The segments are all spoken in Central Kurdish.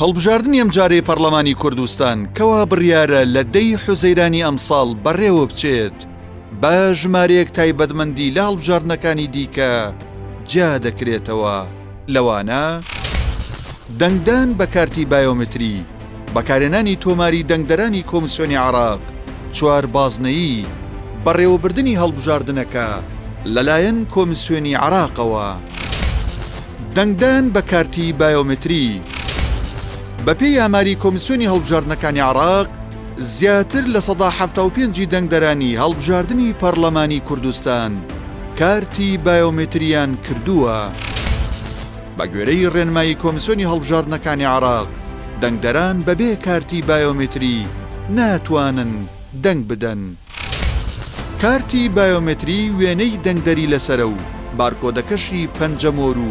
هەڵبژاردننی ئەم جارەی پەرلەمانی کوردستان کەوا بڕیارە لە 10 حوزەیرانی ئەمساڵ بەڕێوە بچێت بە ژمارەیەک تایبەتمەندی لە هەڵبژاردنەکانی دیکە جا دەکرێتەوە لەوانە دەنگدان بە کارتی بایۆمتری، بەکارهێنانی تۆماری دەنگدەرانی کۆمیسیۆنی عێراق، چوار بازنەیی، بەڕێوەبردننی هەڵبژاردنەکە لەلایەن کۆمیسیۆنی عێراقەوە، دەنگدان بە کارتی بایۆمتری. بەپێی ئاماری کۆمیسیۆنی هەڵبژاردنەکانی عێراق زیاتر لە 175 دەنگدەرانی هەڵبژاردننی پەرلەمانی کوردستان کارتی بایۆمتریان کردووە. بە گوێرەی ڕێنمایی کۆمیسیۆنی هەڵبژاردنەکانی عێراق دەنگدەران بەبێ کارتی بایۆمتری ناتوانن دەنگ بدەن. کارتی بایۆمتری وێنەی دەنگدەری لەسەرە و بارکۆدەکەشی پەنجەمۆر و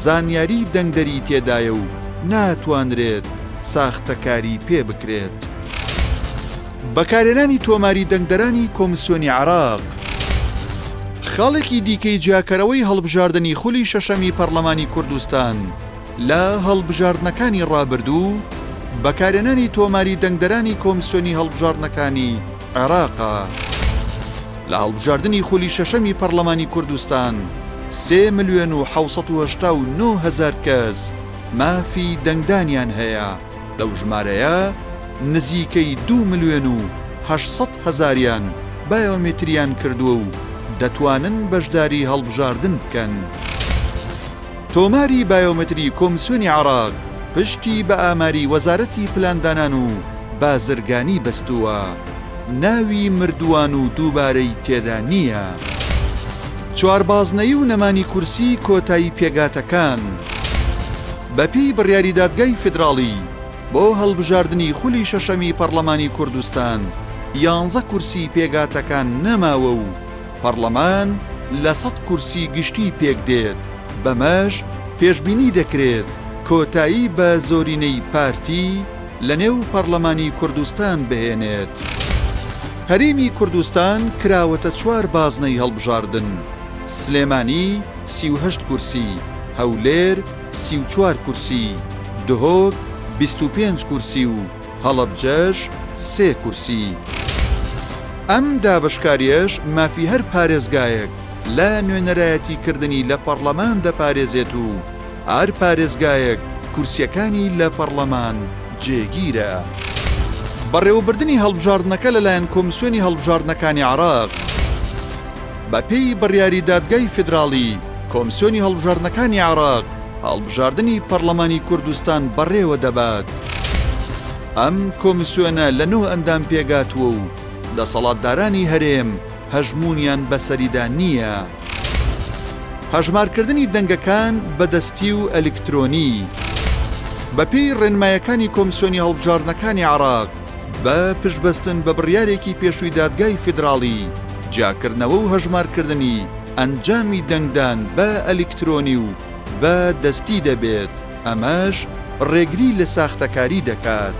زانیاری دەنگدەری تێدایە و ناتوانرێت ساختەکاری پێ بکرێت. بەکارهێنانی تۆماری دەنگدەرانی کۆمیسیۆنی عێراق خاڵێکی دیکەی جیاکەرەوەی هەڵبژاردننی خولی شەشەمی پەرلەمانی کوردستان لە هەڵبژاردنەکانی ڕابردوو بەکارهێنانی تۆماری دەنگدەرانی کۆمیسیۆنی هەڵبژاردنەکانی عێراقە. لە هەڵبژاردننی خولی شەشەمی پەرلەمانی کوردستان 3,789,000 کەس مافی دەنگدانیان هەیە. لەو ژمارەیە نزیکەی 2,800,000 بایۆمتریان کردووە و دەتوانن بەشداری هەڵبژاردن بکەن. تۆماری بایۆمتری کۆمیسیۆنی عێراق پشتی بە ئاماری وەزارەتی پلاندانان و بازرگانی بەستووە. ناوی مردووان و دووبارەی تێدا نییە. چوار بازنەیی و نەمانی کورسی کۆتایی پێگاتەکان بەپێی بڕیاری دادگای فیدراڵی بۆ هەڵبژاردننی خولی شەشەمی پەرلەمانی کوردستان 11 کورسی پێگاتەکان نەماوە و پەرلەمان لە 100 کورسی گشتی پێک دێت. بەمەش پێشبینی دەکرێت کۆتایی بە زۆرینەی پارتی لە نێو پەرلەمانی کوردستان بهێنێت. هەرێمی کوردستان کراوەتە 4 بازنەی هەڵبژاردن: سلێمانی 38 کورسی، هەولێر 34 کورسی، دهۆک 25 کورسی و هەڵەبجەش 3 کورسی. ئەم دابشکاریەش مافی هەر پارێزگایەک لە نوێنەرایەتی کردنی لە پەرلەمان دەپارێزێت و هەر پارێزگایەک کورسیەکانی لە پەرلەمان جێگیرە. بەڕێوەبردننی هەڵبژاردنەکە لەلایەن کۆمیسیۆنی هەڵبژاردنەکانی عێراق بەپێی بڕیاری دادگای فیدراڵی کۆمیسیۆنی هەڵبژاردنەکانی عێراق هەڵبژاردننی پەرلەمانی کوردستان بەڕێوە دەبات. ئەم کۆمیسیۆنە لە 9 ئەندام پێگاتووە و دەسەڵاتدارانی هەرێم هەژمونیان بەسەریدا نییە. هەژمارکردنی دەنگەکان بەدەستی و ئەلکترۆنی بەپێی ڕێنمایەکانی کۆمیسیۆنی هەڵبژاردنەکانی عێراق بە پشتبەستن بە بڕیارێکی پێشووی دادگای فیدراڵی جاکردنەوە و هەژمارکردنی ئەنجامی دەنگدان بە ئەلکترۆنی و بە دەستی دەبێت. ئەمەش ڕێگری لە ساختەکاری دەکات.